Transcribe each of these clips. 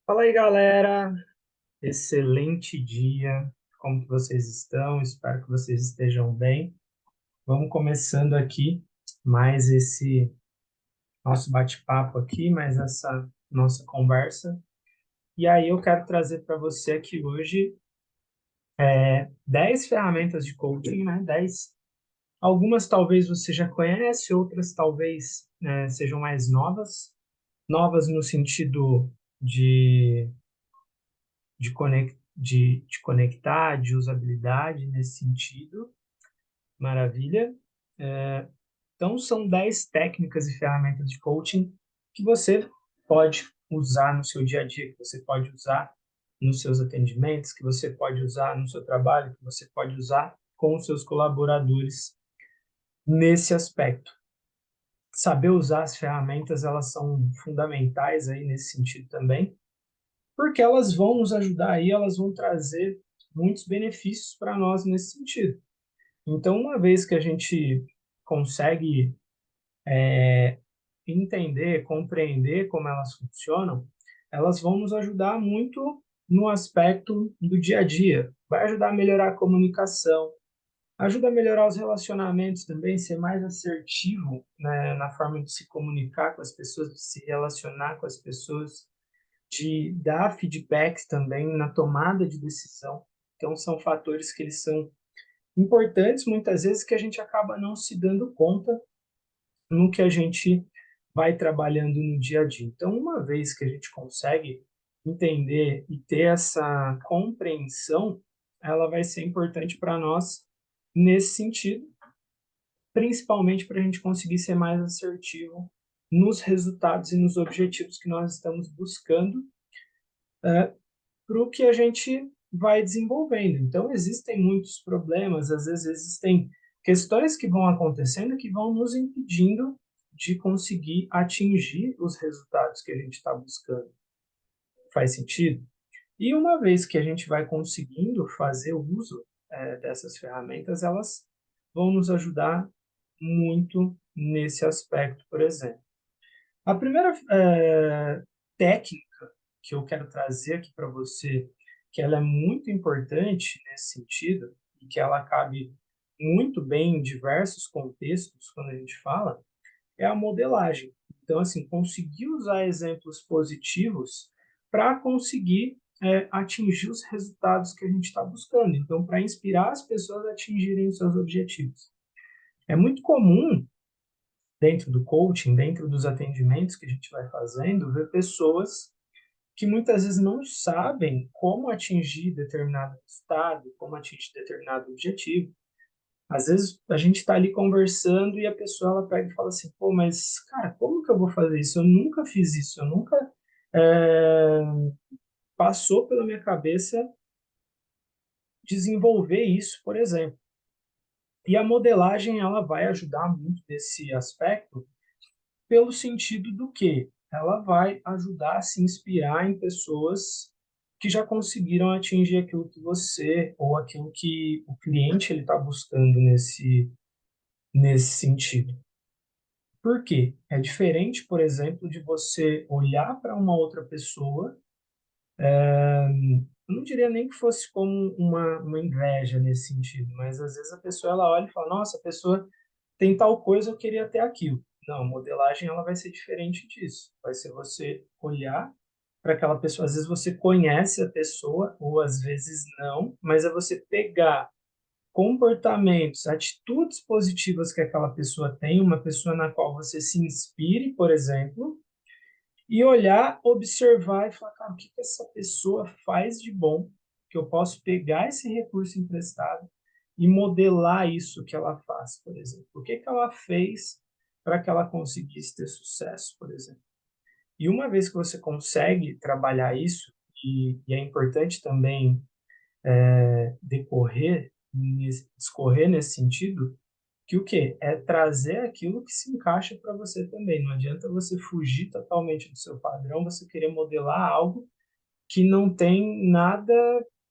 Fala aí, galera! Excelente dia! Como que vocês estão? Espero que vocês estejam bem. Vamos começando aqui mais esse nosso bate-papo aqui, mais essa nossa conversa. E aí eu quero trazer para você aqui hoje 10 ferramentas de coaching, né? 10. Algumas talvez você já conhece, outras talvez sejam mais novas. Novas no sentido de de conectar, de usabilidade nesse sentido. Maravilha. Então, são 10 técnicas e ferramentas de coaching que você pode usar no seu dia a dia, que você pode usar nos seus atendimentos, que você pode usar no seu trabalho, que você pode usar com os seus colaboradores nesse aspecto. Saber usar as ferramentas, elas são fundamentais aí nesse sentido também, porque elas vão nos ajudar aí, elas vão trazer muitos benefícios para nós nesse sentido. Então, uma vez que a gente consegue entender, compreender como elas funcionam, elas vão nos ajudar muito no aspecto do dia a dia. Vai ajudar a melhorar a comunicação, ajuda a melhorar os relacionamentos também, ser mais assertivo, né, na forma de se comunicar com as pessoas, de se relacionar com as pessoas, de dar feedbacks também na tomada de decisão. Então, são fatores que eles são importantes, muitas vezes, que a gente acaba não se dando conta no que a gente vai trabalhando no dia a dia. Então, uma vez que a gente consegue entender e ter essa compreensão, ela vai ser importante para nós nesse sentido, principalmente para a gente conseguir ser mais assertivo nos resultados e nos objetivos que nós estamos buscando para o que a gente vai desenvolvendo. Então, existem muitos problemas, às vezes existem questões que vão acontecendo que vão nos impedindo de conseguir atingir os resultados que a gente está buscando. Faz sentido? E uma vez que a gente vai conseguindo fazer o uso dessas ferramentas, elas vão nos ajudar muito nesse aspecto, por exemplo. A primeira técnica que eu quero trazer aqui para você, que ela é muito importante nesse sentido, e que ela cabe muito bem em diversos contextos quando a gente fala, é a modelagem. Então, assim, conseguir usar exemplos positivos para conseguir atingir os resultados que a gente está buscando. Então, para inspirar as pessoas a atingirem os seus objetivos. É muito comum, dentro do coaching, dentro dos atendimentos que a gente vai fazendo, ver pessoas que muitas vezes não sabem como atingir determinado resultado, como atingir determinado objetivo. Às vezes a gente está ali conversando e a pessoa ela pega e fala assim, pô, mas cara, como que eu vou fazer isso? Eu nunca fiz isso, eu nunca é, passou pela minha cabeça desenvolver isso, por exemplo. E a modelagem ela vai ajudar muito nesse aspecto, pelo sentido do que ela vai ajudar a se inspirar em pessoas que já conseguiram atingir aquilo que você ou aquilo que o cliente ele está buscando nesse sentido. Por quê? É diferente, por exemplo, de você olhar para uma outra pessoa, eu não diria nem que fosse como uma inveja nesse sentido, mas às vezes a pessoa ela olha e fala, nossa, a pessoa tem tal coisa, eu queria ter aquilo. Não, a modelagem ela vai ser diferente disso. Vai ser você olhar para aquela pessoa. Às vezes você conhece a pessoa, ou às vezes não, mas é você pegar comportamentos, atitudes positivas que aquela pessoa tem, uma pessoa na qual você se inspire, por exemplo, e olhar, observar e falar, cara, o que que essa pessoa faz de bom, que eu posso pegar esse recurso emprestado e modelar isso que ela faz, por exemplo. O que que ela fez para que ela conseguisse ter sucesso, por exemplo. E uma vez que você consegue trabalhar isso, e é importante também discorrer nesse sentido, que o quê? É trazer aquilo que se encaixa para você também. Não adianta você fugir totalmente do seu padrão, você querer modelar algo que não tem nada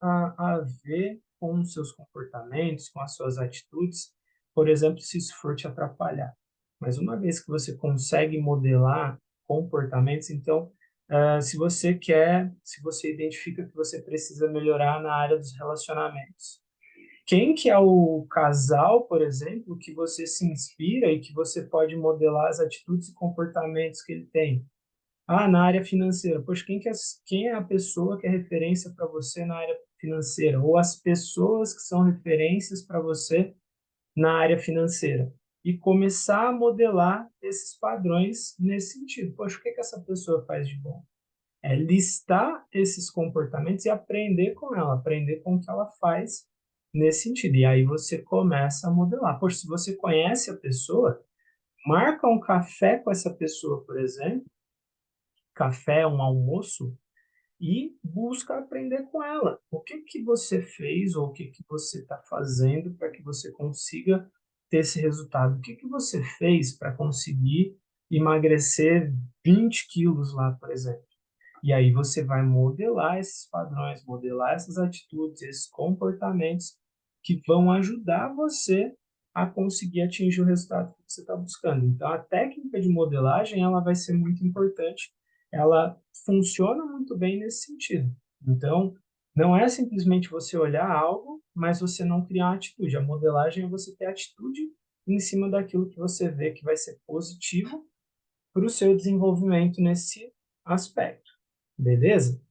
a ver com os seus comportamentos, com as suas atitudes, por exemplo, se isso for te atrapalhar. Mas uma vez que você consegue modelar comportamentos, então se você identifica que você precisa melhorar na área dos relacionamentos. Quem que é o casal, por exemplo, que você se inspira e que você pode modelar as atitudes e comportamentos que ele tem? Ah, na área financeira. Poxa, quem é a pessoa que é referência para você na área financeira? Ou as pessoas que são referências para você na área financeira? E começar a modelar esses padrões nesse sentido. Poxa, o que que essa pessoa faz de bom? É listar esses comportamentos e aprender com ela, aprender com o que ela faz nesse sentido. E aí você começa a modelar. Poxa, se você conhece a pessoa, marca um café com essa pessoa, por exemplo, café, um almoço, e busca aprender com ela. O que que você fez ou o que que você está fazendo para que você consiga ter esse resultado? O que que você fez para conseguir emagrecer 20 quilos lá, por exemplo? E aí você vai modelar esses padrões, modelar essas atitudes, esses comportamentos que vão ajudar você a conseguir atingir o resultado que você está buscando. Então, a técnica de modelagem ela vai ser muito importante. Ela funciona muito bem nesse sentido. Então, não é simplesmente você olhar algo, mas você não criar uma atitude. A modelagem é você ter atitude em cima daquilo que você vê que vai ser positivo para o seu desenvolvimento nesse aspecto. Beleza?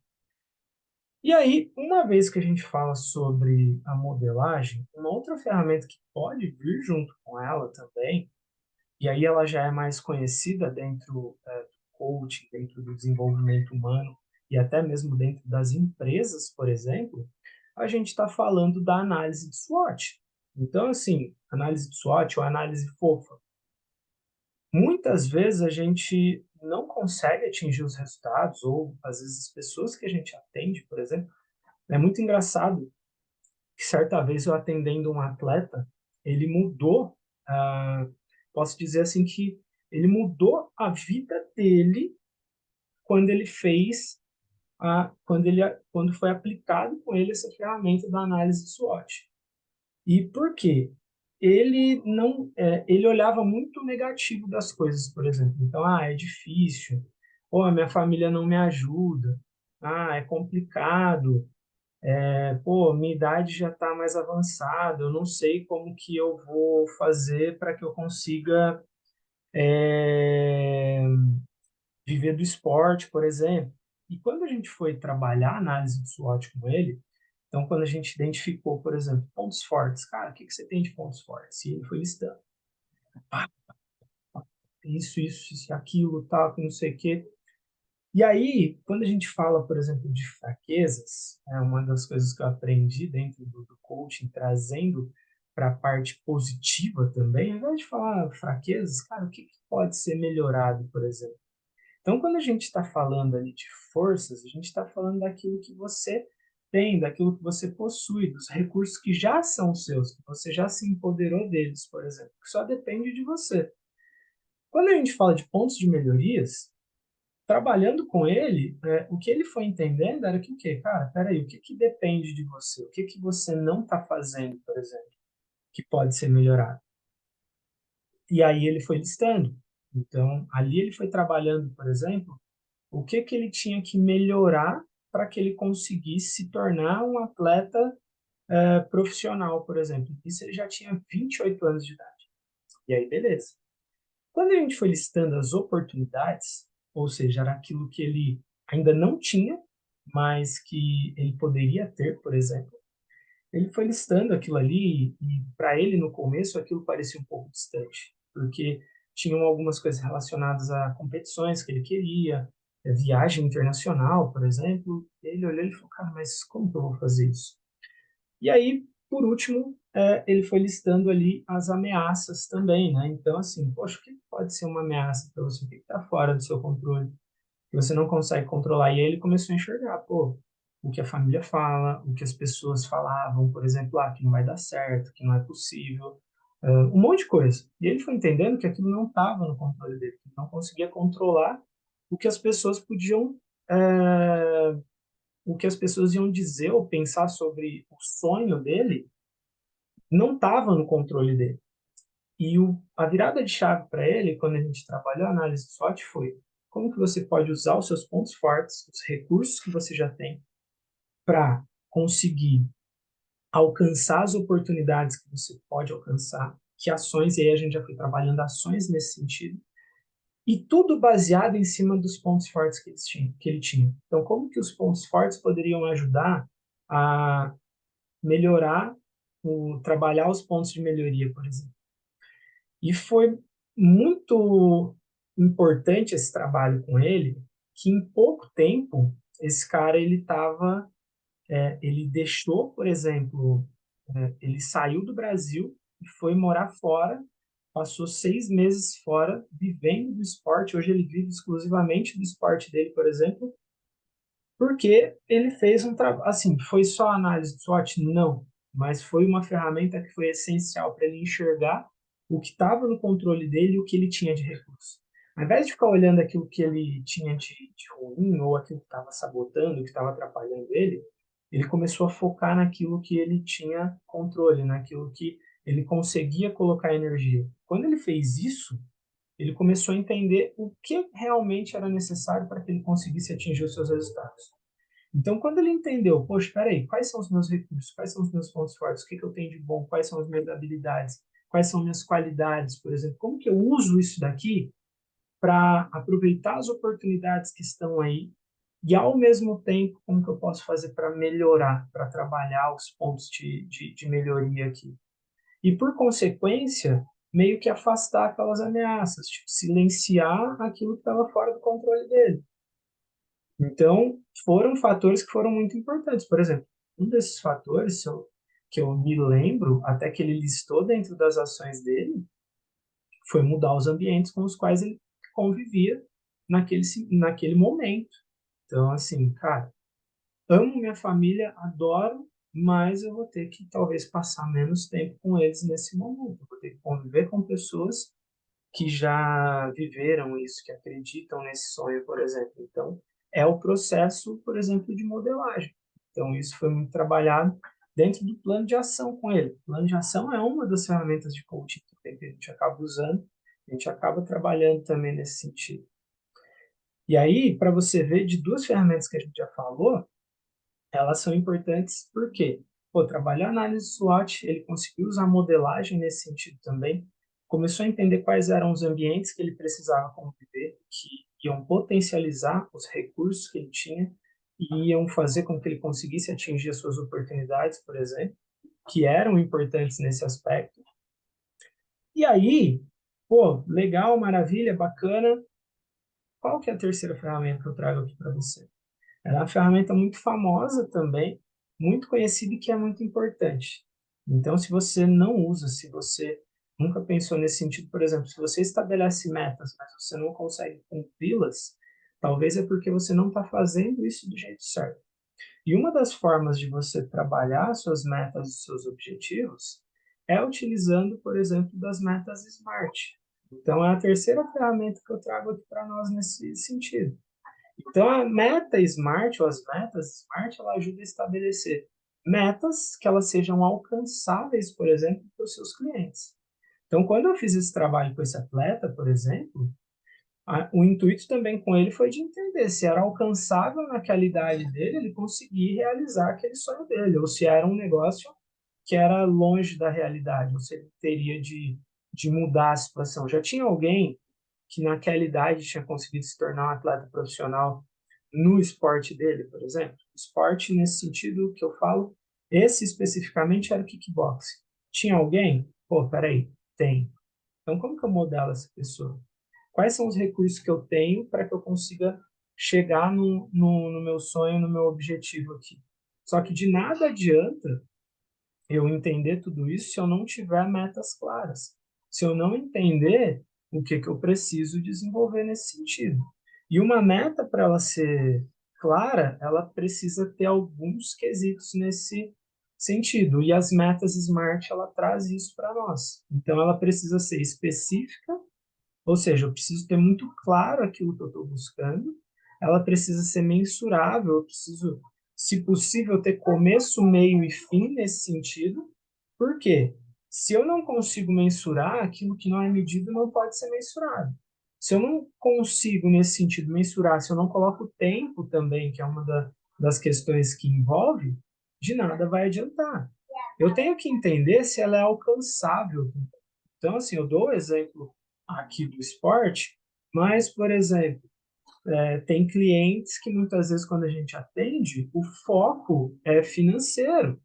E aí, uma vez que a gente fala sobre a modelagem, uma outra ferramenta que pode vir junto com ela também, e aí ela já é mais conhecida dentro do coaching, dentro do desenvolvimento humano e até mesmo dentro das empresas, por exemplo, a gente está falando da análise de SWOT. Então, assim, análise de SWOT ou análise fofa. Muitas vezes a gente não consegue atingir os resultados, ou às vezes as pessoas que a gente atende, por exemplo, é muito engraçado que certa vez eu atendendo um atleta, ele mudou, ah, posso dizer assim que ele mudou a vida dele quando ele fez quando foi aplicado com ele essa ferramenta da análise de SWOT. E por quê? Ele olhava muito negativo das coisas, por exemplo. Então, é difícil. Pô, a minha família não me ajuda. Ah, é complicado. Pô, minha idade já está mais avançada. Eu não sei como que eu vou fazer para que eu consiga é, viver do esporte, por exemplo. E quando a gente foi trabalhar a análise de SWOT com ele, então, quando a gente identificou, por exemplo, pontos fortes, cara, o que que você tem de pontos fortes? E ele foi listando. Ah, isso, aquilo, tal, que não sei o quê. E aí, quando a gente fala, por exemplo, de fraquezas, é uma das coisas que eu aprendi dentro do coaching, trazendo para a parte positiva também, ao invés de falar fraquezas, cara, o que que pode ser melhorado, por exemplo? Então, quando a gente está falando ali de forças, a gente está falando daquilo que você tem, daquilo que você possui, dos recursos que já são seus, que você já se empoderou deles, por exemplo, que só depende de você. Quando a gente fala de pontos de melhorias, trabalhando com ele, o que ele foi entendendo era que o quê? Cara, peraí, o que que depende de você? O que que você não está fazendo, por exemplo, que pode ser melhorado? E aí ele foi listando. Então, ali ele foi trabalhando, por exemplo, o que que ele tinha que melhorar para que ele conseguisse se tornar um atleta profissional, por exemplo. Isso ele já tinha 28 anos de idade. E aí, beleza. Quando a gente foi listando as oportunidades, ou seja, era aquilo que ele ainda não tinha, mas que ele poderia ter, por exemplo, ele foi listando aquilo ali e para ele no começo aquilo parecia um pouco distante, porque tinham algumas coisas relacionadas a competições que ele queria, viagem internacional, por exemplo. Ele olhou e falou, cara, mas como que eu vou fazer isso? E aí, por último, ele foi listando ali as ameaças também, né? Então, assim, poxa, o que pode ser uma ameaça para você? O que está fora do seu controle? Que você não consegue controlar. E aí ele começou a enxergar, pô, o que a família fala, o que as pessoas falavam, por exemplo, que não vai dar certo, que não é possível, um monte de coisa. E ele foi entendendo que aquilo não estava no controle dele, que ele não conseguia controlar o que as pessoas podiam, o que as pessoas iam dizer ou pensar sobre o sonho dele, não estava no controle dele. E a virada de chave para ele, quando a gente trabalhou a análise de SWOT, foi como que você pode usar os seus pontos fortes, os recursos que você já tem, para conseguir alcançar as oportunidades que você pode alcançar, que ações, e aí a gente já foi trabalhando ações nesse sentido, e tudo baseado em cima dos pontos fortes que ele tinha. Então, como que os pontos fortes poderiam ajudar a melhorar, trabalhar os pontos de melhoria, por exemplo. E foi muito importante esse trabalho com ele, que em pouco tempo esse cara ele deixou, por exemplo, ele saiu do Brasil e foi morar fora, passou 6 meses fora, vivendo do esporte. Hoje ele vive exclusivamente do esporte dele, por exemplo, porque ele fez um trabalho, assim, foi só análise de SWOT? Não, mas foi uma ferramenta que foi essencial para ele enxergar o que estava no controle dele e o que ele tinha de recurso. Ao invés de ficar olhando aquilo que ele tinha de ruim ou aquilo que estava sabotando, que estava atrapalhando ele começou a focar naquilo que ele tinha controle, naquilo que ele conseguia colocar energia. Quando ele fez isso, ele começou a entender o que realmente era necessário para que ele conseguisse atingir os seus resultados. Então, quando ele entendeu, poxa, espera aí, quais são os meus recursos, quais são os meus pontos fortes, o que, que eu tenho de bom, quais são as minhas habilidades, quais são minhas qualidades, por exemplo, como que eu uso isso daqui para aproveitar as oportunidades que estão aí e, ao mesmo tempo, como que eu posso fazer para melhorar, para trabalhar os pontos de melhoria aqui. E, por consequência, meio que afastar aquelas ameaças, tipo, silenciar aquilo que estava fora do controle dele. Então, foram fatores que foram muito importantes. Por exemplo, um desses fatores que eu me lembro, até que ele listou dentro das ações dele, foi mudar os ambientes com os quais ele convivia naquele momento. Então, assim, cara, amo minha família, adoro, mas eu vou ter que talvez passar menos tempo com eles nesse momento. Eu vou ter que conviver com pessoas que já viveram isso, que acreditam nesse sonho, por exemplo. Então, é o processo, por exemplo, de modelagem. Então, isso foi muito trabalhado dentro do plano de ação com ele. O plano de ação é uma das ferramentas de coaching que a gente acaba usando, a gente acaba trabalhando também nesse sentido. E aí, para você ver, de duas ferramentas que a gente já falou, elas são importantes porque, pô, trabalhar análise SWOT, ele conseguiu usar modelagem nesse sentido também, começou a entender quais eram os ambientes que ele precisava conviver, que iam potencializar os recursos que ele tinha e iam fazer com que ele conseguisse atingir as suas oportunidades, por exemplo, que eram importantes nesse aspecto. E aí, pô, legal, maravilha, bacana. Qual que é a terceira ferramenta que eu trago aqui para você? Ela é uma ferramenta muito famosa também, muito conhecida e que é muito importante. Então, se você não usa, se você nunca pensou nesse sentido, por exemplo, se você estabelece metas, mas você não consegue cumpri-las, talvez é porque você não está fazendo isso do jeito certo. E uma das formas de você trabalhar suas metas e seus objetivos é utilizando, por exemplo, das metas SMART. Então, é a terceira ferramenta que eu trago aqui para nós nesse sentido. Então, a meta SMART, ou as metas SMART, ela ajuda a estabelecer metas que elas sejam alcançáveis, por exemplo, para os seus clientes. Então, quando eu fiz esse trabalho com esse atleta, por exemplo, o intuito também com ele foi de entender se era alcançável naquela idade dele ele conseguir realizar aquele sonho dele, ou se era um negócio que era longe da realidade, ou se ele teria de mudar a situação. Já tinha alguém que naquela idade tinha conseguido se tornar um atleta profissional no esporte dele, por exemplo? Esporte nesse sentido que eu falo, esse especificamente era o kickboxing. Tinha alguém? Pô, peraí, tem. Então, como que eu modelo essa pessoa? Quais são os recursos que eu tenho para que eu consiga chegar no meu sonho, no meu objetivo aqui? Só que de nada adianta eu entender tudo isso se eu não tiver metas claras, se eu não entender o que eu preciso desenvolver nesse sentido. E uma meta, para ela ser clara, ela precisa ter alguns quesitos nesse sentido. E as metas SMART, ela traz isso para nós. Então, ela precisa ser específica, ou seja, eu preciso ter muito claro aquilo que eu estou buscando, ela precisa ser mensurável, eu preciso, se possível, ter começo, meio e fim nesse sentido. Por quê? Se eu não consigo mensurar, aquilo que não é medido não pode ser mensurado. Se eu não consigo, nesse sentido, mensurar, se eu não coloco o tempo também, que é uma das questões que envolve, de nada vai adiantar. Eu tenho que entender se ela é alcançável. Então, assim, eu dou o exemplo aqui do esporte, mas, por exemplo, tem clientes que muitas vezes, quando a gente atende, o foco é financeiro,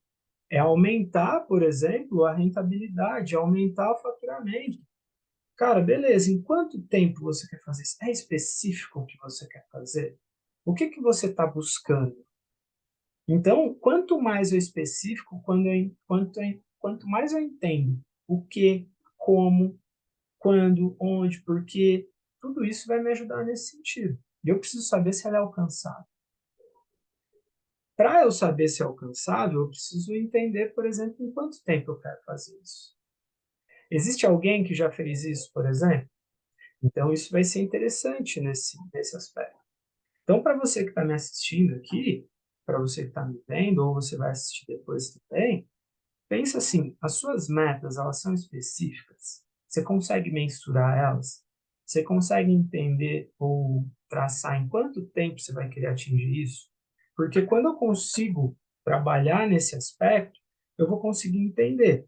é aumentar, por exemplo, a rentabilidade, aumentar o faturamento. Cara, beleza, em quanto tempo você quer fazer isso? É específico o que você quer fazer? O que que você está buscando? Então, quanto mais eu específico, quanto mais eu entendo o que, como, quando, onde, porquê, tudo isso vai me ajudar nesse sentido. E eu preciso saber se ela é alcançável. Para eu saber se é alcançável, eu preciso entender, por exemplo, em quanto tempo eu quero fazer isso. Existe alguém que já fez isso, por exemplo? Então, isso vai ser interessante nesse aspecto. Então, para você que está me assistindo aqui, para você que está me vendo, ou você vai assistir depois também, pensa assim, as suas metas, elas são específicas? Você consegue mensurar elas? Você consegue entender ou traçar em quanto tempo você vai querer atingir isso? Porque quando eu consigo trabalhar nesse aspecto, eu vou conseguir entender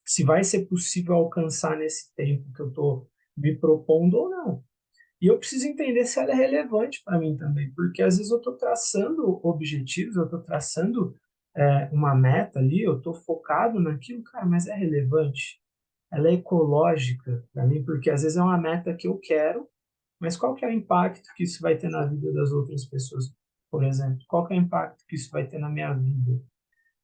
se vai ser possível alcançar nesse tempo que eu estou me propondo ou não. E eu preciso entender se ela é relevante para mim também, porque às vezes eu estou traçando objetivos, eu estou traçando uma meta ali, eu estou focado naquilo, cara, mas é relevante. Ela é ecológica para mim, porque às vezes é uma meta que eu quero, mas qual que é o impacto que isso vai ter na vida das outras pessoas, por exemplo? Qual que é o impacto que isso vai ter na minha vida?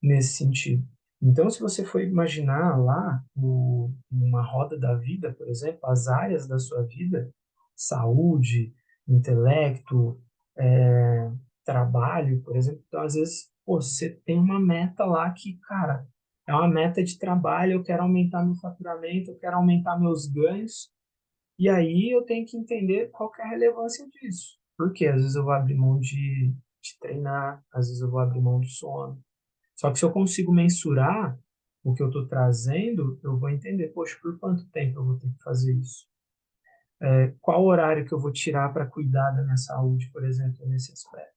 Nesse sentido. Então, se você for imaginar lá uma roda da vida, por exemplo, as áreas da sua vida, saúde, intelecto, é, trabalho, por exemplo, então, às vezes, pô, você tem uma meta lá que, cara, é uma meta de trabalho, eu quero aumentar meu faturamento, eu quero aumentar meus ganhos, e aí eu tenho que entender qual que é a relevância disso. Porque às vezes eu vou abrir mão de treinar, às vezes eu vou abrir mão do sono, só que se eu consigo mensurar o que eu estou trazendo, eu vou entender, poxa, por quanto tempo eu vou ter que fazer isso? Qual horário que eu vou tirar para cuidar da minha saúde, por exemplo, nesse aspecto?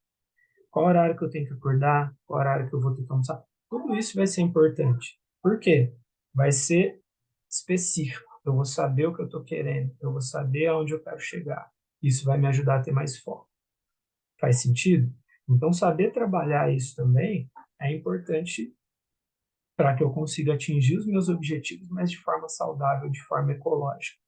Qual horário que eu tenho que acordar? Qual horário que eu vou ter que almoçar? Tudo isso vai ser importante. Por quê? Vai ser específico. Eu vou saber o que eu estou querendo. Eu vou saber aonde eu quero chegar. Isso vai me ajudar a ter mais foco. Faz sentido? Então, saber trabalhar isso também é importante para que eu consiga atingir os meus objetivos, mas de forma saudável, de forma ecológica.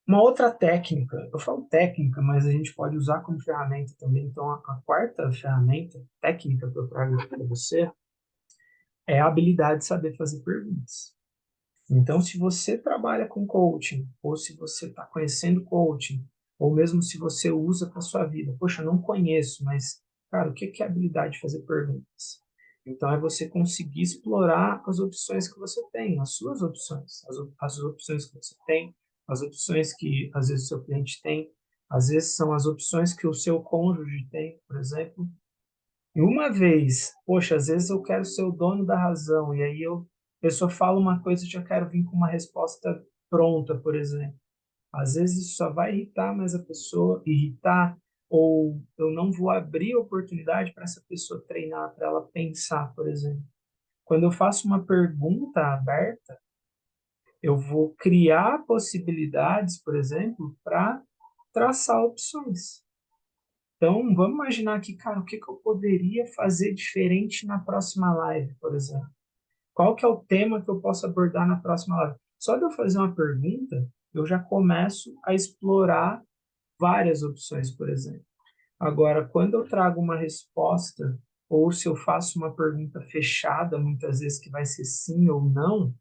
Uma outra técnica, eu falo técnica, mas a gente pode usar como ferramenta também. Então, a quarta ferramenta, técnica que eu trago aqui para você, é a habilidade de saber fazer perguntas. Então, se você trabalha com coaching, ou se você está conhecendo coaching, ou mesmo se você usa para sua vida, poxa, eu não conheço, mas, cara, o que é a habilidade de fazer perguntas? Então, é você conseguir explorar as opções que você tem, as suas opções, as opções que você tem, as opções que, às vezes, o seu cliente tem, às vezes são as opções que o seu cônjuge tem, por exemplo. E uma vez, poxa, às vezes eu quero ser o dono da razão, e aí a pessoa fala uma coisa e já quero vir com uma resposta pronta, por exemplo. Às vezes isso só vai irritar mais a pessoa, irritar, ou eu não vou abrir oportunidade para essa pessoa treinar, para ela pensar, por exemplo. Quando eu faço uma pergunta aberta, eu vou criar possibilidades, por exemplo, para traçar opções. Então, vamos imaginar aqui, cara, o que que eu poderia fazer diferente na próxima live, por exemplo? Qual que é o tema que eu posso abordar na próxima live? Só de eu fazer uma pergunta, eu já começo a explorar várias opções, por exemplo. Agora, quando eu trago uma resposta, ou se eu faço uma pergunta fechada, muitas vezes que vai ser sim ou não,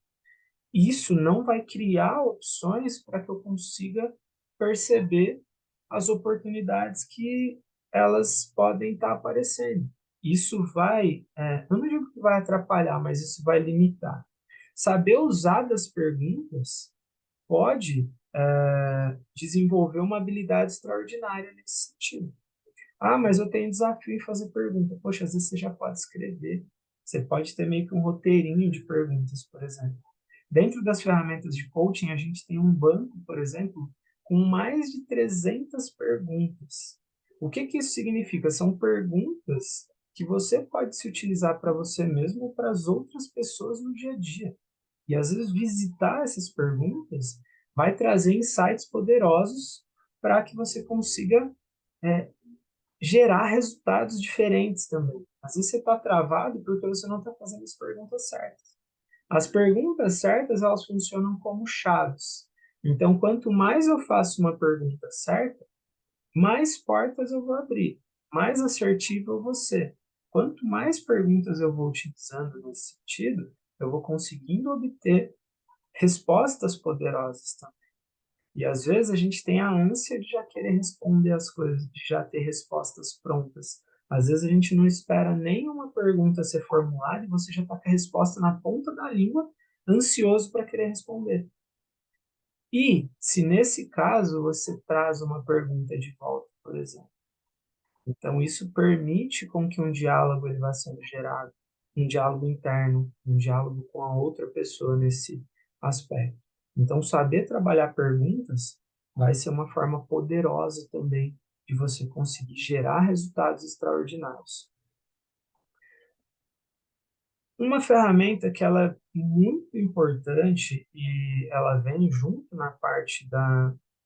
isso não vai criar opções para que eu consiga perceber as oportunidades que elas podem estar aparecendo. Isso vai, eu não digo que vai atrapalhar, mas isso vai limitar. Saber usar das perguntas pode desenvolver uma habilidade extraordinária nesse sentido. Ah, mas eu tenho desafio em fazer pergunta. Poxa, às vezes você já pode escrever. Você pode ter meio que um roteirinho de perguntas, por exemplo. Dentro das ferramentas de coaching, a gente tem um banco, por exemplo, com mais de 300 perguntas. O que que isso significa? São perguntas que você pode se utilizar para você mesmo ou para as outras pessoas no dia a dia. E às vezes visitar essas perguntas vai trazer insights poderosos para que você consiga é, gerar resultados diferentes também. Às vezes você está travado porque você não está fazendo as perguntas certas. As perguntas certas, elas funcionam como chaves. Então, quanto mais eu faço uma pergunta certa, mais portas eu vou abrir, mais assertivo eu vou ser. Quanto mais perguntas eu vou utilizando nesse sentido, eu vou conseguindo obter respostas poderosas também. E às vezes a gente tem a ânsia de já querer responder as coisas, de já ter respostas prontas. Às vezes a gente não espera nenhuma pergunta ser formulada e você já está com a resposta na ponta da língua, ansioso para querer responder. E se nesse caso você traz uma pergunta de volta, por exemplo, então isso permite com que um diálogo ele vá sendo gerado, um diálogo interno, um diálogo com a outra pessoa nesse aspecto. Então saber trabalhar perguntas vai ser uma forma poderosa também de você conseguir gerar resultados extraordinários. Uma ferramenta que ela é muito importante e ela vem junto na parte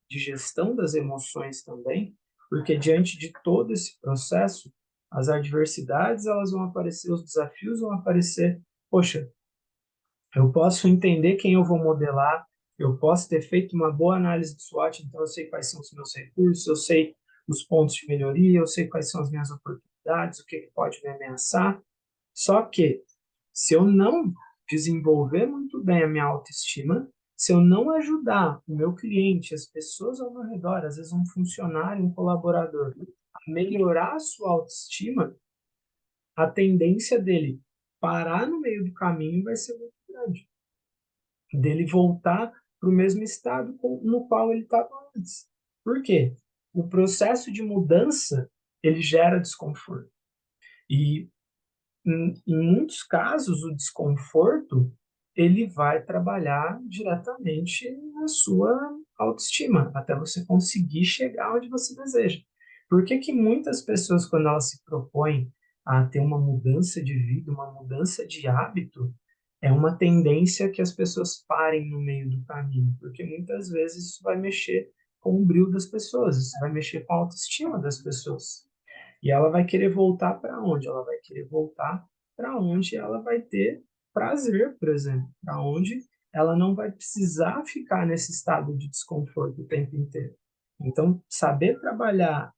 de gestão das emoções também, porque diante de todo esse processo, as adversidades elas vão aparecer, os desafios vão aparecer. Poxa, eu posso entender quem eu vou modelar, eu posso ter feito uma boa análise de SWOT, então eu sei quais são os meus recursos, eu sei os pontos de melhoria, eu sei quais são as minhas oportunidades, o que pode me ameaçar. Só que, se eu não desenvolver muito bem a minha autoestima, se eu não ajudar o meu cliente, as pessoas ao meu redor, às vezes um funcionário, um colaborador, a melhorar a sua autoestima, a tendência dele parar no meio do caminho vai ser muito grande. Dele voltar para o mesmo estado no qual ele estava antes. Por quê? O processo de mudança, ele gera desconforto. E em muitos casos, o desconforto ele vai trabalhar diretamente na sua autoestima, até você conseguir chegar onde você deseja. Por que que muitas pessoas, quando elas se propõem a ter uma mudança de vida, uma mudança de hábito, é uma tendência que as pessoas parem no meio do caminho, porque muitas vezes isso vai mexer com o brilho das pessoas, isso vai mexer com a autoestima das pessoas. E ela vai querer voltar para onde? Ela vai querer voltar para onde ela vai ter prazer, por exemplo, para onde ela não vai precisar ficar nesse estado de desconforto o tempo inteiro. Então, saber trabalhar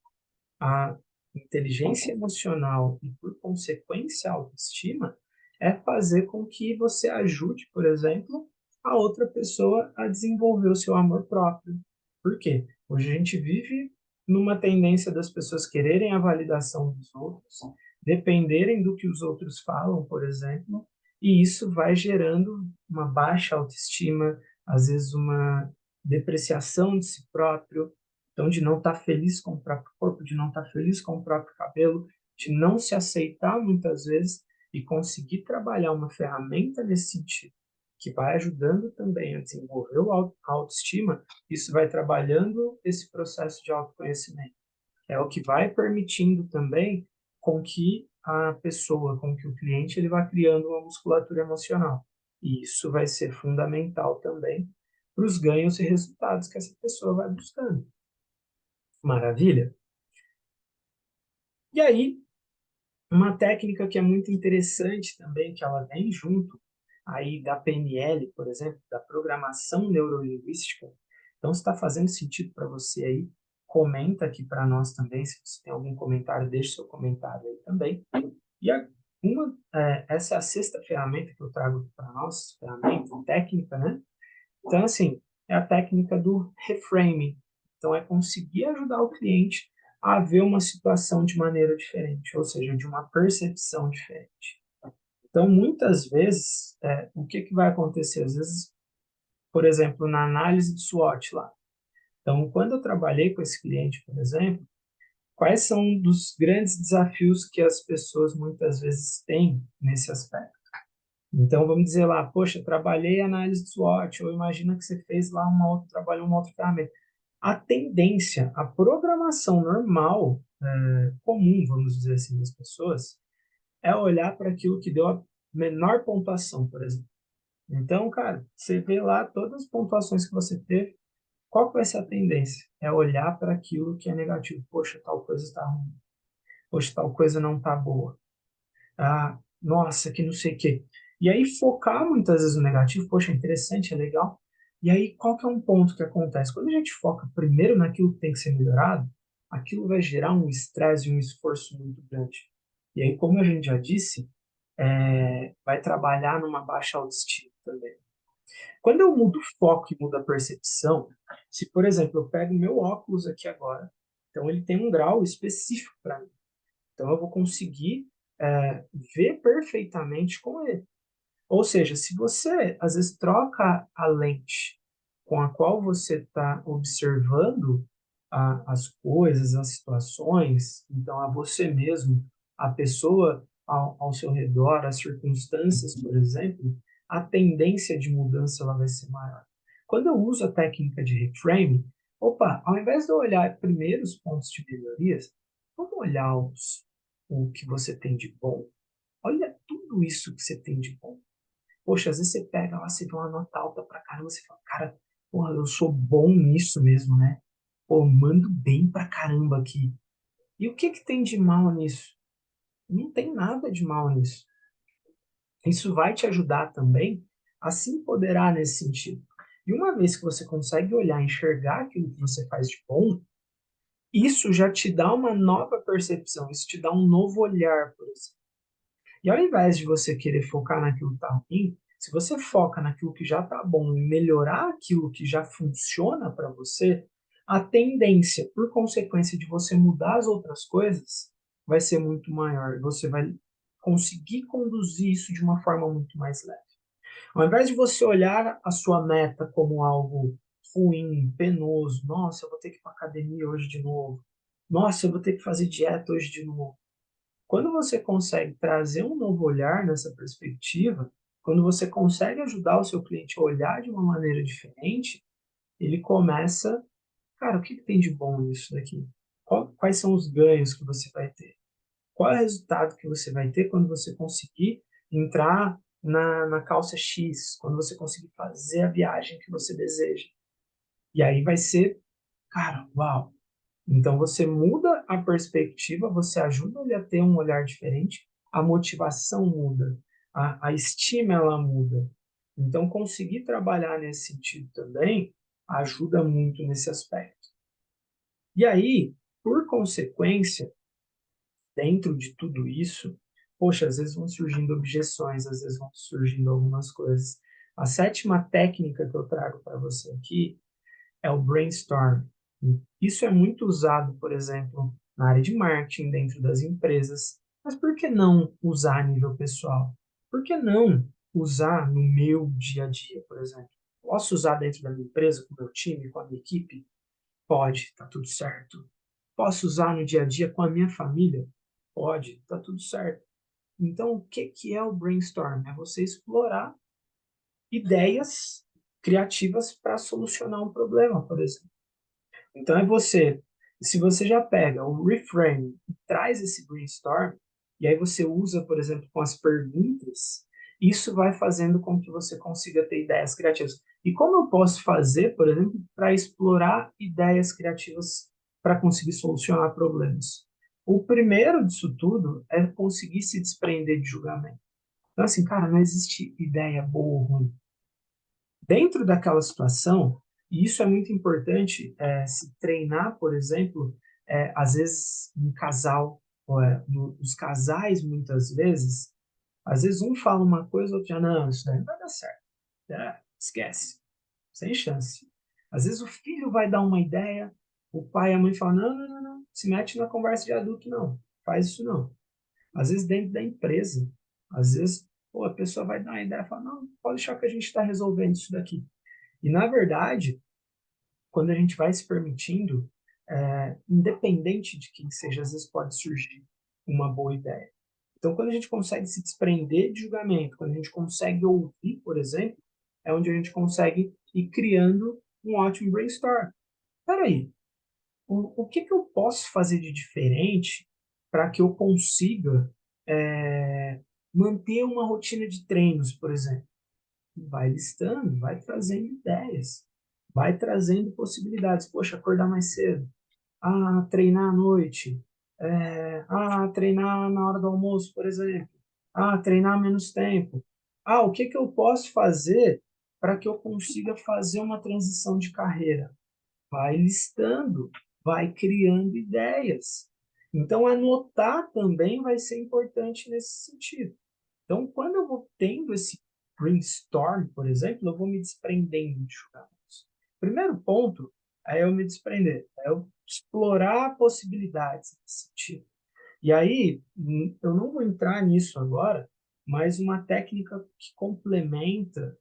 a inteligência emocional e, por consequência, a autoestima é fazer com que você ajude, por exemplo, a outra pessoa a desenvolver o seu amor próprio. Por quê? Hoje a gente vive numa tendência das pessoas quererem a validação dos outros, dependerem do que os outros falam, por exemplo, e isso vai gerando uma baixa autoestima, às vezes uma depreciação de si próprio, então, de não estar feliz com o próprio corpo, de não estar feliz com o próprio cabelo, de não se aceitar muitas vezes e conseguir trabalhar uma ferramenta nesse sentido, que vai ajudando também a desenvolver a autoestima, isso vai trabalhando esse processo de autoconhecimento. É o que vai permitindo também com que a pessoa, com que o cliente, ele vá criando uma musculatura emocional. E isso vai ser fundamental também para os ganhos e resultados que essa pessoa vai buscando. Maravilha? E aí, uma técnica que é muito interessante também, que ela vem junto aí da PNL, por exemplo, da programação neurolinguística. Então, se está fazendo sentido para você aí, comenta aqui para nós também. Se você tem algum comentário, deixe seu comentário aí também. E essa é a sexta ferramenta que eu trago para nós, ferramenta técnica, né? Então, assim, é a técnica do reframing. Então, é conseguir ajudar o cliente a ver uma situação de maneira diferente, ou seja, de uma percepção diferente. Então, muitas vezes, o que, que vai acontecer? Às vezes, por exemplo, na análise de SWOT lá. Então, quando eu trabalhei com esse cliente, por exemplo, quais são dos grandes desafios que as pessoas muitas vezes têm nesse aspecto? Então, vamos dizer lá, poxa, trabalhei análise de SWOT, ou imagina que você fez lá trabalhou uma outra ferramenta. A tendência, a programação normal, comum, vamos dizer assim, das pessoas, é olhar para aquilo que deu a menor pontuação, por exemplo. Então, cara, você vê lá todas as pontuações que você teve, qual que vai ser a tendência? É olhar para aquilo que é negativo. Poxa, tal coisa está ruim. Poxa, tal coisa não está boa. Ah, nossa, que não sei o quê. E aí focar muitas vezes no negativo, poxa, é interessante, é legal. E aí qual que é um ponto que acontece? Quando a gente foca primeiro naquilo que tem que ser melhorado, aquilo vai gerar um estresse e um esforço muito grande. E aí, como a gente já disse, vai trabalhar numa baixa autoestima também. Quando eu mudo o foco e mudo a percepção, se, por exemplo, eu pego meu óculos aqui agora, então ele tem um grau específico para mim. Então eu vou conseguir ver perfeitamente com ele. Ou seja, se você às vezes troca a lente com a qual você está observando as coisas, as situações, então a você mesmo, a pessoa ao seu redor, as circunstâncias, por exemplo, a tendência de mudança ela vai ser maior. Quando eu uso a técnica de reframe, opa, ao invés de eu olhar primeiro os pontos de melhorias, vamos olhar o que você tem de bom. Olha tudo isso que você tem de bom. Poxa, às vezes você pega lá, você vê uma nota alta pra caramba, você fala, cara, porra, eu sou bom nisso mesmo, né? Pô, mando bem pra caramba aqui. E o que que tem de mal nisso? Não tem nada de mal nisso. Isso vai te ajudar também a se empoderar nesse sentido. E uma vez que você consegue olhar, enxergar aquilo que você faz de bom, isso já te dá uma nova percepção, isso te dá um novo olhar, por exemplo. E ao invés de você querer focar naquilo que está ruim, se você foca naquilo que já está bom e melhorar aquilo que já funciona para você, a tendência, por consequência de você mudar as outras coisas, vai ser muito maior. Você vai conseguir conduzir isso de uma forma muito mais leve. Ao invés de você olhar a sua meta como algo ruim, penoso, nossa, eu vou ter que ir para academia hoje de novo. Nossa, eu vou ter que fazer dieta hoje de novo. Quando você consegue trazer um novo olhar nessa perspectiva, quando você consegue ajudar o seu cliente a olhar de uma maneira diferente, ele começa, cara, o que que tem de bom nisso daqui? Quais são os ganhos que você vai ter? Qual é o resultado que você vai ter quando você conseguir entrar na calça X, quando você conseguir fazer a viagem que você deseja? E aí vai ser, cara, uau, então você muda a perspectiva, você ajuda ele a ter um olhar diferente, a motivação muda, a estima ela muda. Então conseguir trabalhar nesse sentido também ajuda muito nesse aspecto. E aí, por consequência, dentro de tudo isso, poxa, às vezes vão surgindo objeções, às vezes vão surgindo algumas coisas. A sétima técnica que eu trago para você aqui é o brainstorm. Isso é muito usado, por exemplo, na área de marketing, dentro das empresas. Mas por que não usar a nível pessoal? Por que não usar no meu dia a dia, por exemplo? Posso usar dentro da minha empresa, com o meu time, com a minha equipe? Pode, tá tudo certo. Posso usar no dia a dia com a minha família? Pode, tá tudo certo. Então, o que que é o brainstorm? É você explorar ideias criativas para solucionar um problema, por exemplo. Então é você, se você já pega o reframe e traz esse brainstorm, e aí você usa, por exemplo, com as perguntas, isso vai fazendo com que você consiga ter ideias criativas. E como eu posso fazer, por exemplo, para explorar ideias criativas para conseguir solucionar problemas? O primeiro disso tudo é conseguir se desprender de julgamento. Então, assim, cara, não existe ideia boa ou ruim dentro daquela situação, e isso é muito importante, se treinar, por exemplo, às vezes um casal, os casais muitas vezes, às vezes um fala uma coisa, o outro já, não, isso daí não vai dar certo. Esquece, sem chance. Às vezes o filho vai dar uma ideia, o pai e a mãe falam, não, não, não, não, se mete na conversa de adulto, não, faz isso não. Às vezes dentro da empresa, às vezes, pô, a pessoa vai dar uma ideia e fala, não, pode deixar que a gente está resolvendo isso daqui. E, na verdade, quando a gente vai se permitindo, independente de quem seja, às vezes pode surgir uma boa ideia. Então, quando a gente consegue se desprender de julgamento, quando a gente consegue ouvir, por exemplo, é onde a gente consegue ir criando um ótimo brainstorm. Espera aí, o que, que eu posso fazer de diferente para que eu consiga manter uma rotina de treinos, por exemplo? Vai listando, vai trazendo ideias, vai trazendo possibilidades. Poxa, acordar mais cedo, treinar à noite, treinar na hora do almoço, por exemplo, treinar menos tempo. O que que eu posso fazer para que eu consiga fazer uma transição de carreira? Vai listando, vai criando ideias. Então, anotar também vai ser importante nesse sentido. Então, quando eu vou tendo esse brainstorm, por exemplo, eu vou me desprendendo de julgamentos. Primeiro ponto é eu me desprender, é eu explorar possibilidades nesse sentido. E aí, eu não vou entrar nisso agora, mas uma técnica que complementa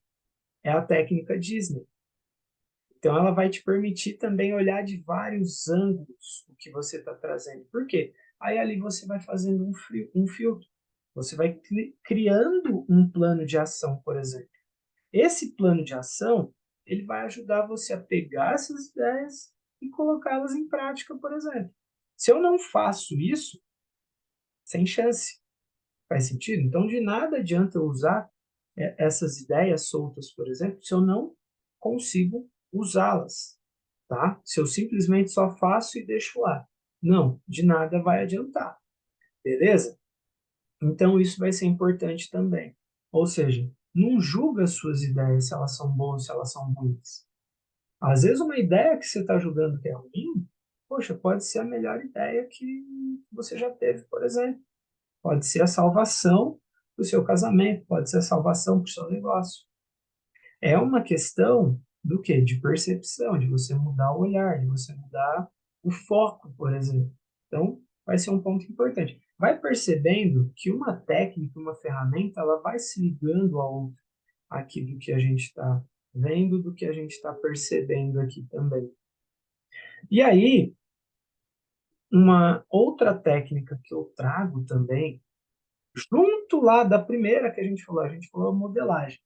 é a técnica Disney. Então, ela vai te permitir também olhar de vários ângulos o que você está trazendo. Por quê? Aí ali você vai fazendo um filtro. Você vai criando um plano de ação, por exemplo. Esse plano de ação, ele vai ajudar você a pegar essas ideias e colocá-las em prática, por exemplo. Se eu não faço isso, sem chance. Faz sentido? Então, de nada adianta eu usar essas ideias soltas, por exemplo, se eu não consigo usá-las, tá? Se eu simplesmente só faço e deixo lá. Não, de nada vai adiantar, beleza? Então, isso vai ser importante também. Ou seja, não julga as suas ideias se elas são boas, se elas são ruins. Às vezes, uma ideia que você está julgando que é ruim, poxa, pode ser a melhor ideia que você já teve, por exemplo. Pode ser a salvação do seu casamento, pode ser a salvação para o seu negócio. É uma questão do quê? De percepção, de você mudar o olhar, de você mudar o foco, por exemplo. Então, vai ser um ponto importante. Vai percebendo que uma técnica, uma ferramenta, ela vai se ligando a outra, aqui do que a gente está vendo, do que a gente está percebendo aqui também. E aí, uma outra técnica que eu trago também, junto lá da primeira que a gente falou a modelagem.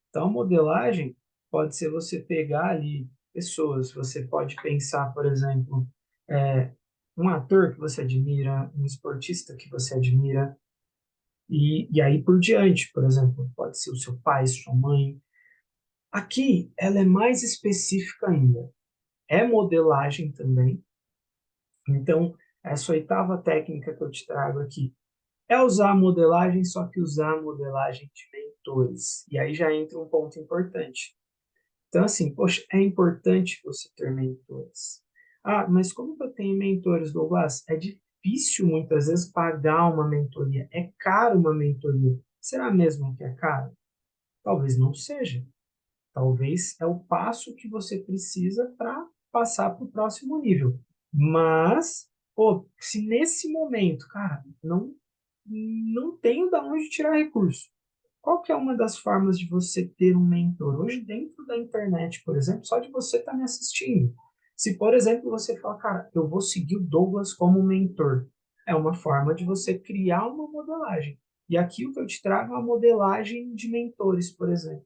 Então, a modelagem pode ser você pegar ali pessoas, você pode pensar, por exemplo, é, um ator que você admira, um esportista que você admira, e aí por diante, por exemplo, pode ser o seu pai, sua mãe. Aqui, ela é mais específica ainda. É modelagem também. Então, essa oitava técnica que eu te trago aqui é usar a modelagem, só que usar a modelagem de mentores. E aí já entra um ponto importante. Então, assim, poxa, é importante você ter mentores. Mas como que eu tenho mentores, Douglas? É difícil muitas vezes pagar uma mentoria. É caro uma mentoria. Será mesmo que é caro? Talvez não seja. Talvez é o passo que você precisa para passar para o próximo nível. Mas, pô, se nesse momento, cara, não tenho de onde tirar recurso. Qual que é uma das formas de você ter um mentor? Hoje, dentro da internet, por exemplo, só de você estar me assistindo. Se, por exemplo, você fala, cara, eu vou seguir o Douglas como mentor, é uma forma de você criar uma modelagem. E aqui o que eu te trago é uma modelagem de mentores, por exemplo.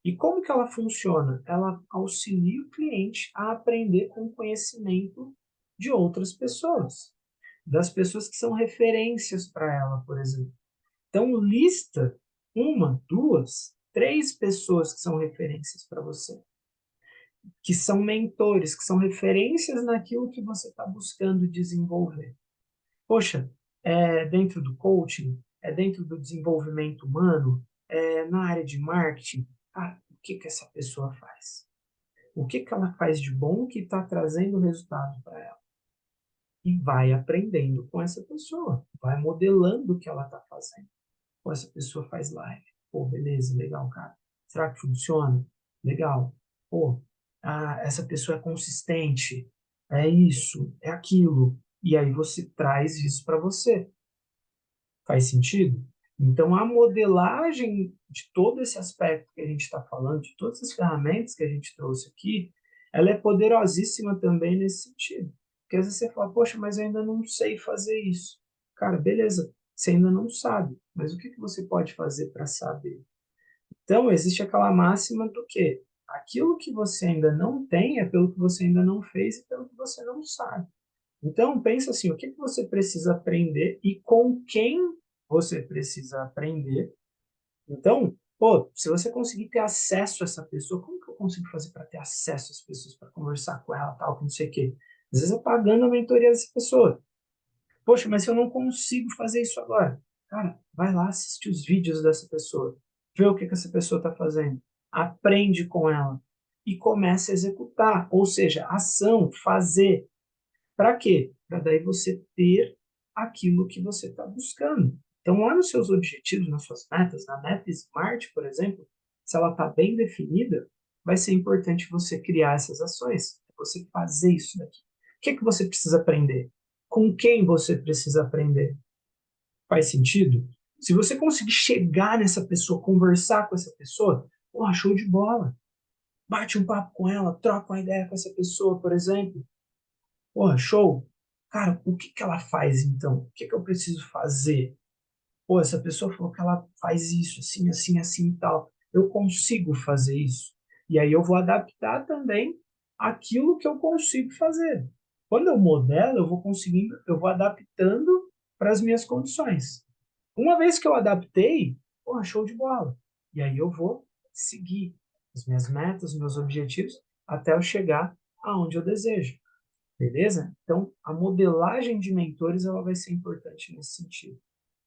E como que ela funciona? Ela auxilia o cliente a aprender com o conhecimento de outras pessoas, das pessoas que são referências para ela, por exemplo. Então, lista uma, duas, três pessoas que são referências para você, que são mentores, que são referências naquilo que você está buscando desenvolver. Poxa, é dentro do coaching, é dentro do desenvolvimento humano, é na área de marketing. O que que essa pessoa faz? O que que ela faz de bom que está trazendo resultado para ela? E vai aprendendo com essa pessoa, vai modelando o que ela está fazendo. Pô, essa pessoa faz live. Pô, beleza, legal, cara. Será que funciona? Legal. Pô, essa pessoa é consistente. É isso, é aquilo. E aí você traz isso para você. Faz sentido? Então, a modelagem de todo esse aspecto que a gente está falando, de todas as ferramentas que a gente trouxe aqui, ela é poderosíssima também nesse sentido. Porque às vezes você fala, poxa, mas eu ainda não sei fazer isso. Cara, beleza. Você ainda não sabe, mas o que que você pode fazer para saber? Então, existe aquela máxima do quê? Aquilo que você ainda não tem é pelo que você ainda não fez e pelo que você não sabe. Então, pensa assim, o que que você precisa aprender e com quem você precisa aprender. Então, pô, se você conseguir ter acesso a essa pessoa, como que eu consigo fazer para ter acesso às pessoas, para conversar com ela, tal, que não sei o quê? Às vezes é pagando a mentoria dessa pessoa. Poxa, mas se eu não consigo fazer isso agora, cara, vai lá assistir os vídeos dessa pessoa, vê o que que essa pessoa está fazendo, aprende com ela e começa a executar, ou seja, ação, fazer. Para quê? Para daí você ter aquilo que você está buscando. Então, lá nos seus objetivos, nas suas metas, na meta SMART, por exemplo, se ela está bem definida, vai ser importante você criar essas ações, você fazer isso daqui. O que é que você precisa aprender? Com quem você precisa aprender? Faz sentido? Se você conseguir chegar nessa pessoa, conversar com essa pessoa, porra, show de bola. Bate um papo com ela, troca uma ideia com essa pessoa, por exemplo. Porra, show. Cara, o que que ela faz então? O que que eu preciso fazer? Pô, essa pessoa falou que ela faz isso, assim, assim, assim e tal. Eu consigo fazer isso. E aí eu vou adaptar também aquilo que eu consigo fazer. Quando eu modelo, eu vou conseguindo, eu vou adaptando para as minhas condições. Uma vez que eu adaptei, pô, show de bola. E aí eu vou seguir as minhas metas, os meus objetivos, até eu chegar aonde eu desejo. Beleza? Então, a modelagem de mentores ela vai ser importante nesse sentido.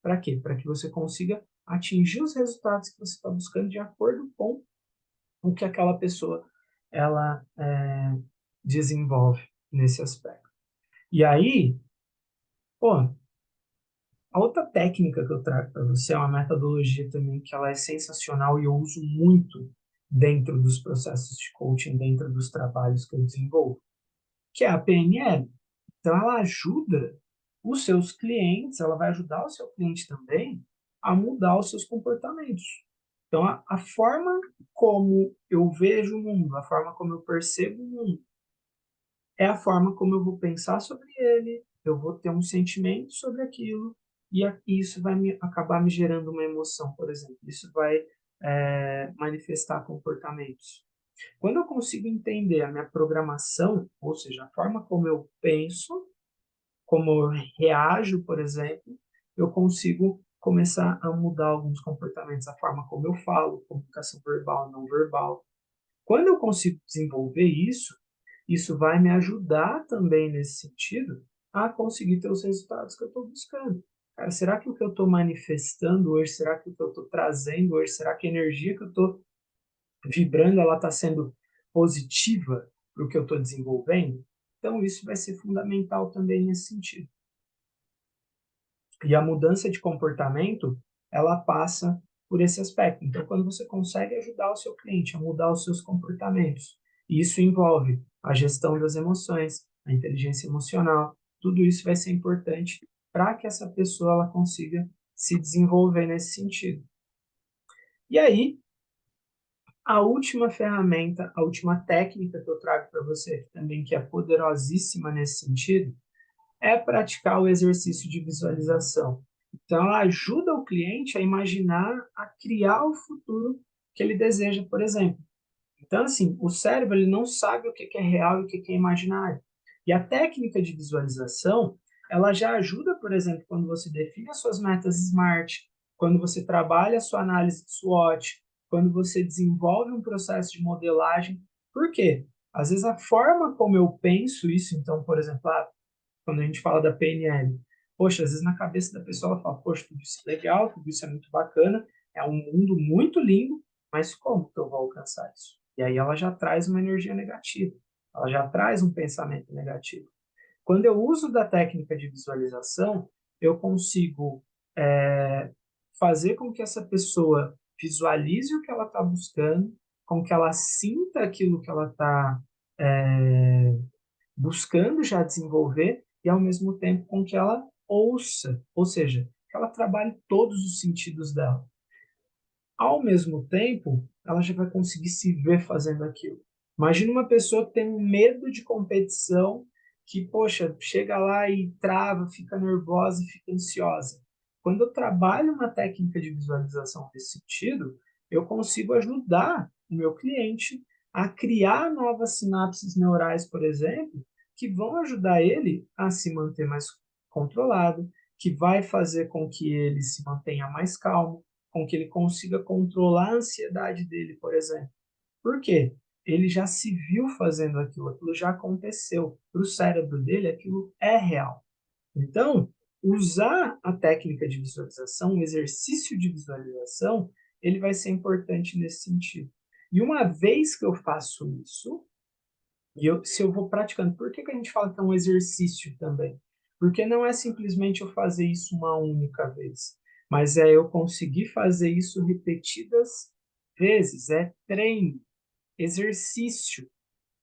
Para quê? Para que você consiga atingir os resultados que você está buscando de acordo com o que aquela pessoa ela desenvolve nesse aspecto. E aí, pô, a outra técnica que eu trago para você é uma metodologia também que ela é sensacional e eu uso muito dentro dos processos de coaching, dentro dos trabalhos que eu desenvolvo, que é a PNL. Então, ela ajuda os seus clientes, ela vai ajudar o seu cliente também a mudar os seus comportamentos. Então, a forma como eu vejo o mundo, a forma como eu percebo o mundo, é a forma como eu vou pensar sobre ele, eu vou ter um sentimento sobre aquilo, e isso vai acabar me gerando uma emoção, por exemplo. Isso vai manifestar comportamentos. Quando eu consigo entender a minha programação, ou seja, a forma como eu penso, como eu reajo, por exemplo, eu consigo começar a mudar alguns comportamentos, a forma como eu falo, comunicação verbal, não verbal. Quando eu consigo desenvolver isso, isso vai me ajudar também nesse sentido a conseguir ter os resultados que eu estou buscando. Cara, será que o que eu estou manifestando hoje, será que o que eu estou trazendo hoje, será que a energia que eu estou vibrando, ela está sendo positiva para o que eu estou desenvolvendo? Então, isso vai ser fundamental também nesse sentido. E a mudança de comportamento, ela passa por esse aspecto. Então, quando você consegue ajudar o seu cliente a mudar os seus comportamentos, e isso envolve a gestão das emoções, a inteligência emocional, tudo isso vai ser importante para que essa pessoa ela consiga se desenvolver nesse sentido. E aí, a última ferramenta, a última técnica que eu trago para você aqui também, que é poderosíssima nesse sentido, é praticar o exercício de visualização. Então, ela ajuda o cliente a imaginar, a criar o futuro que ele deseja, por exemplo. Então, assim, o cérebro ele não sabe o que é real e o que é imaginário. E a técnica de visualização, ela já ajuda, por exemplo, quando você define as suas metas SMART, quando você trabalha a sua análise de SWOT, quando você desenvolve um processo de modelagem. Por quê? Às vezes a forma como eu penso isso, então, por exemplo, quando a gente fala da PNL, poxa, às vezes na cabeça da pessoa ela fala, poxa, tudo isso é legal, tudo isso é muito bacana, é um mundo muito lindo, mas como que eu vou alcançar isso? E aí ela já traz uma energia negativa, ela já traz um pensamento negativo. Quando eu uso da técnica de visualização, eu consigo fazer com que essa pessoa visualize o que ela está buscando, com que ela sinta aquilo que ela está buscando já desenvolver e ao mesmo tempo com que ela ouça, ou seja, que ela trabalhe todos os sentidos dela. Ao mesmo tempo, ela já vai conseguir se ver fazendo aquilo. Imagina uma pessoa que tem um medo de competição, que, poxa, chega lá e trava, fica nervosa e fica ansiosa. quando eu trabalho uma técnica de visualização nesse sentido, eu consigo ajudar o meu cliente a criar novas sinapses neurais, por exemplo, que vão ajudar ele a se manter mais controlado, que vai fazer com que ele se mantenha mais calmo, com que ele consiga controlar a ansiedade dele, por exemplo. Por quê? Ele já se viu fazendo aquilo, aquilo já aconteceu. Para o cérebro dele, aquilo é real. Então, usar a técnica de visualização, o exercício de visualização, ele vai ser importante nesse sentido. E uma vez que eu faço isso, se eu vou praticando, por que a gente fala que é um exercício também? Porque não é simplesmente eu fazer isso uma única vez, mas é eu conseguir fazer isso repetidas vezes, é treino, exercício.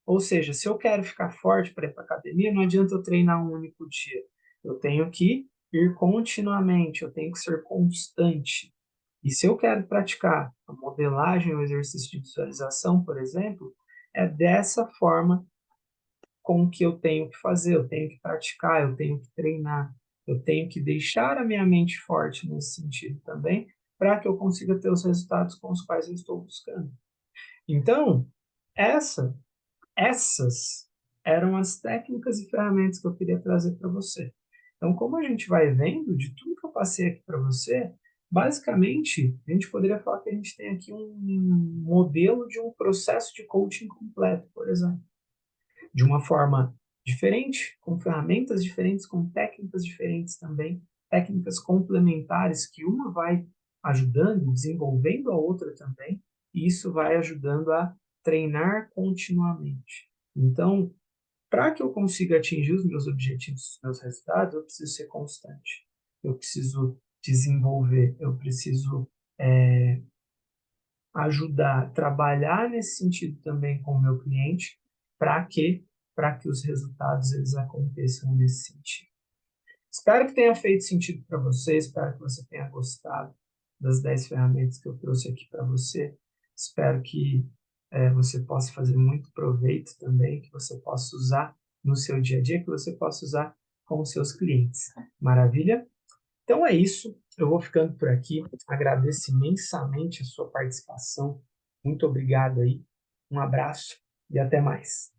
Ou seja, se eu quero ficar forte para ir para a academia, não adianta eu treinar um único dia. Eu tenho que ir continuamente, eu tenho que ser constante. E se eu quero praticar a modelagem ou exercício de visualização, por exemplo, é dessa forma com que eu tenho que fazer, eu tenho que praticar, eu tenho que treinar, eu tenho que deixar a minha mente forte nesse sentido também, para que eu consiga ter os resultados com os quais eu estou buscando. Então, essa essas eram as técnicas e ferramentas que eu queria trazer para você. Então, como a gente vai vendo de tudo que eu passei aqui para você, basicamente, a gente poderia falar que a gente tem aqui um modelo de um processo de coaching completo, por exemplo, de uma forma diferente, com ferramentas diferentes, com técnicas diferentes também, técnicas complementares que uma vai ajudando, desenvolvendo a outra também, e isso vai ajudando a treinar continuamente. Então, para que eu consiga atingir os meus objetivos, os meus resultados, eu preciso ser constante. Eu preciso desenvolver, eu preciso ajudar, trabalhar nesse sentido também com o meu cliente, para que os resultados eles aconteçam nesse sentido. Espero que tenha feito sentido para você, espero que você tenha gostado das 10 ferramentas que eu trouxe aqui para você. Espero que você possa fazer muito proveito também, que você possa usar no seu dia a dia, que você possa usar com os seus clientes. Maravilha? Então é isso. Eu vou ficando por aqui. Agradeço imensamente a sua participação. Muito obrigado aí. Um abraço e até mais.